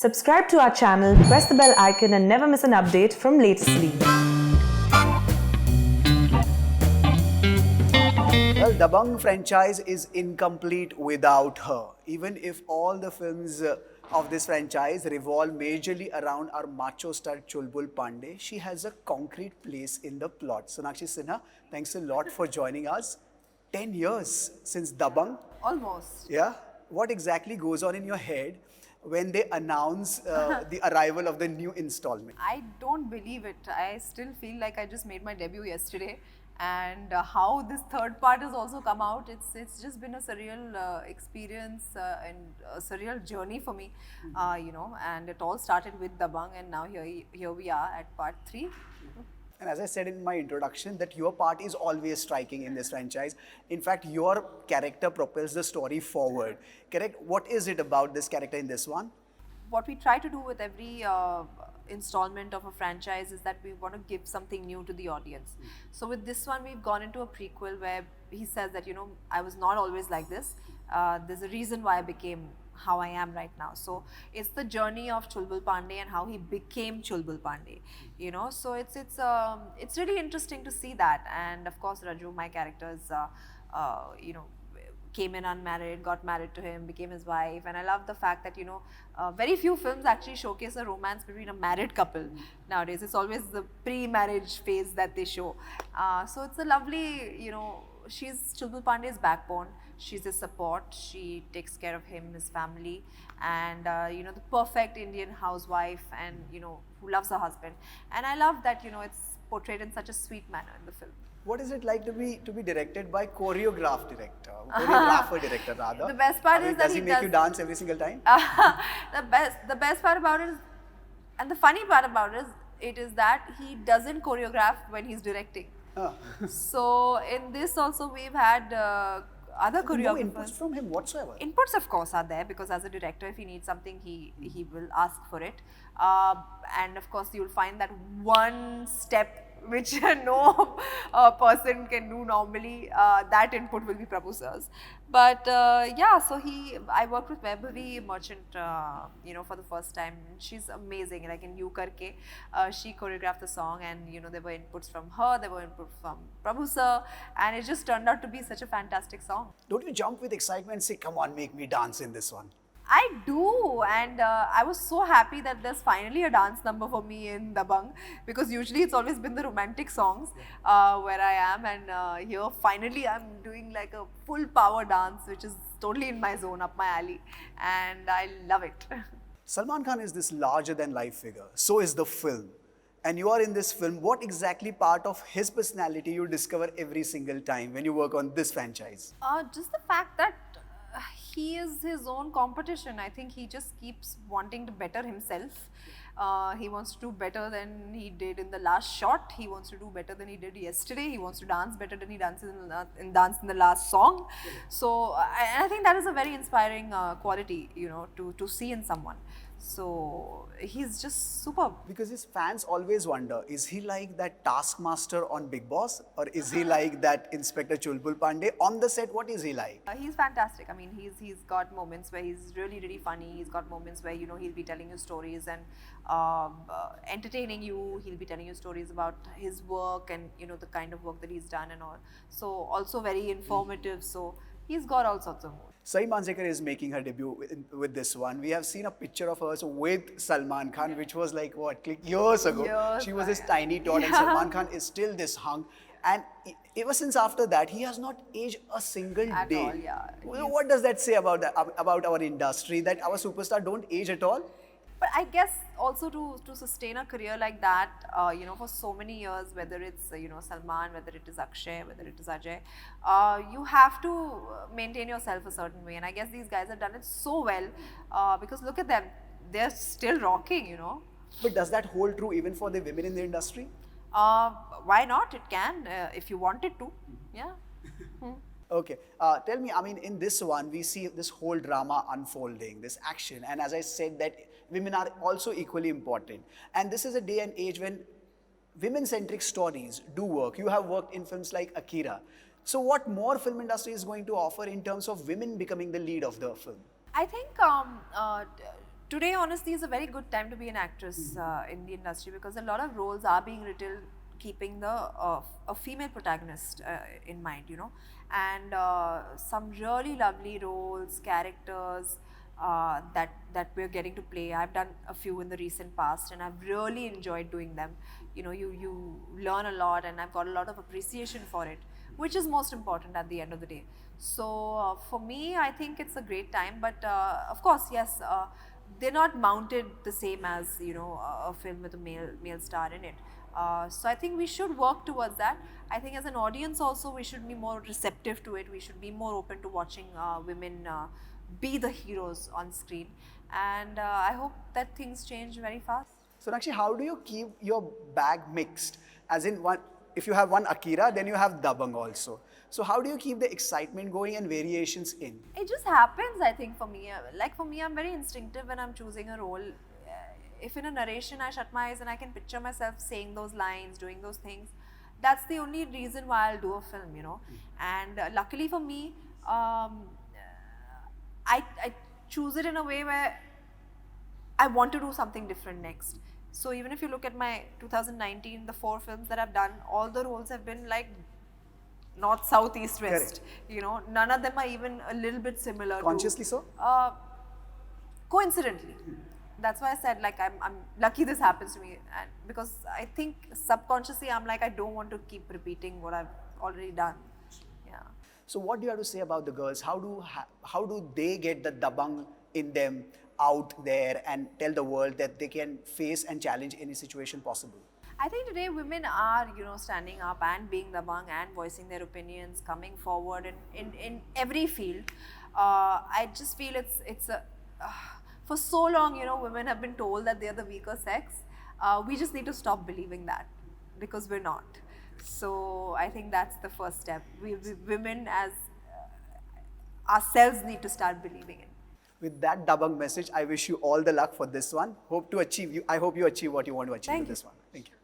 Subscribe to our channel, press the bell icon and never miss an update from latestly. Well, Dabangg franchise is incomplete without her. Even if all the films of this franchise revolve majorly around our macho star Chulbul Pandey, she has a concrete place in the plot. Sonakshi Sinha, thanks a lot for joining us. 10 years since Dabangg. Almost. Yeah? What exactly goes on in your head when they announce the arrival of the new installment? I don't believe it. I still feel like I just made my debut yesterday, and how this third part has also come out. It's just been a surreal experience and a surreal journey for me, And it all started with Dabangg, and now here we are at part 3. And as I said in my introduction, that your part is always striking in this franchise. In fact, your character propels the story forward. Correct? What is it about this character in this one? What we try to do with every installment of a franchise is that we want to give something new to the audience. So with this one, we've gone into a prequel where he says that, I was not always like this. There's a reason why I became how I am right now. So it's the journey of Chulbul Pandey and how he became Chulbul Pandey. So it's really interesting to see that. And of course, Rajjo, my character, is came in unmarried, got married to him, became his wife. And I love the fact that, very few films actually showcase a romance between a married couple nowadays. It's always the pre-marriage phase that they show. So it's a lovely, she's Chulbul Pandey's backbone. She's his support. She takes care of him, his family, and the perfect Indian housewife, and who loves her husband. And I love that it's portrayed in such a sweet manner in the film. What is it like to be directed by choreographer director rather? The best part is that does he make you dance every single time? The best part about it is, and the funny part about it is that he doesn't choreograph when he's directing. So in this also we've had other choreographers. No inputs from him whatsoever. Inputs of course are there, because as a director, if he needs something, he will ask for it. And of course you'll find that one step which no person can do normally, that input will be Prabhu sir's. But so I worked with Vaibhavi Merchant, for the first time. She's amazing. Like in You Karke, she choreographed the song, and there were inputs from her, there were inputs from Prabhu sir, and it just turned out to be such a fantastic song. Don't you jump with excitement and say, come on, make me dance in this one? I do, and I was so happy that there's finally a dance number for me in Dabangg, because usually it's always been the romantic songs where I am, and here finally I'm doing like a full power dance, which is totally in my zone, up my alley, and I love it. Salman Khan is this larger than life figure. So is the film. And you are in this film. What exactly part of his personality you discover every single time when you work on this franchise? Just the fact that he is his own competition. I think he just keeps wanting to better himself. He wants to do better than he did in the last shot. He wants to do better than he did yesterday. He wants to dance better than he dances in the last song. So I think that is a very inspiring quality, to see in someone. So he's just superb. Because his fans always wonder, is he like that taskmaster on Bigg Boss, or is he like that Inspector Chulbul Pandey? On the set, what is he like? He's fantastic. I mean, he's got moments where he's really, really funny. He's got moments where, he'll be telling you stories and entertaining you. He'll be telling you stories about his work and, the kind of work that he's done and all. So also very informative. So he's got all sorts of moods. Sahi Manjrekar is making her debut with this one. We have seen a picture of hers with Salman Khan, which was like, years ago. She was this tiny tot, and Salman Khan is still this hunk. And ever since after that, he has not aged a single at day. All, yeah. What does that say about our industry, that our superstar don't age at all? But I guess also to sustain a career like that, for so many years, whether it's, Salman, whether it is Akshay, whether it is Ajay, you have to maintain yourself a certain way. And I guess these guys have done it so well, because look at them, they're still rocking, But does that hold true even for the women in the industry? Why not? It can, if you wanted to, yeah. Okay, tell me, I mean, in this one, we see this whole drama unfolding, this action, and as I said that women are also equally important. And this is a day and age when women-centric stories do work. You have worked in films like Akira. So what more film industry is going to offer in terms of women becoming the lead of the film? I think Today, honestly, is a very good time to be an actress in the industry, because a lot of roles are being written keeping a female protagonist in mind, you know, and some really lovely roles, characters that we're getting to play. I've done a few in the recent past, and I've really enjoyed doing them. You know, you learn a lot, and I've got a lot of appreciation for it, which is most important at the end of the day. So for me, I think it's a great time. But of course, yes, they're not mounted the same as, you know, a film with a male star in it. So I think we should work towards that. I think as an audience also, we should be more receptive to it. We should be more open to watching women be the heroes on screen. And I hope that things change very fast. Sonakshi, how do you keep your bag mixed? As in, if you have one Akira, then you have Dabangg also. So how do you keep the excitement going and variations in? It just happens, I think, for me. Like for me, I'm very instinctive when I'm choosing a role. If in a narration I shut my eyes and I can picture myself saying those lines, doing those things, that's the only reason why I'll do a film, you know. And luckily for me, I choose it in a way where I want to do something different next. So even if you look at my 2019, the 4 films that I've done, all the roles have been like north, south, east, west. Correct. You know, none of them are even a little bit similar. Consciously so? Coincidentally. That's why I said, like, I'm lucky this happens to me, and because I think subconsciously I'm like, I don't want to keep repeating what I've already done. Yeah. So what do you have to say about the girls? How do they get the Dabangg in them out there and tell the world that they can face and challenge any situation possible? I think today women are, you know, standing up and being Dabangg and voicing their opinions, coming forward in every field. I just feel it's a for so long, you know, women have been told that they're the weaker sex. We just need to stop believing that, because we're not. So I think that's the first step. We women as ourselves need to start believing it. With that Dabangg message, I wish you all the luck for this one. I hope you achieve what you want to achieve with this one. Thank you.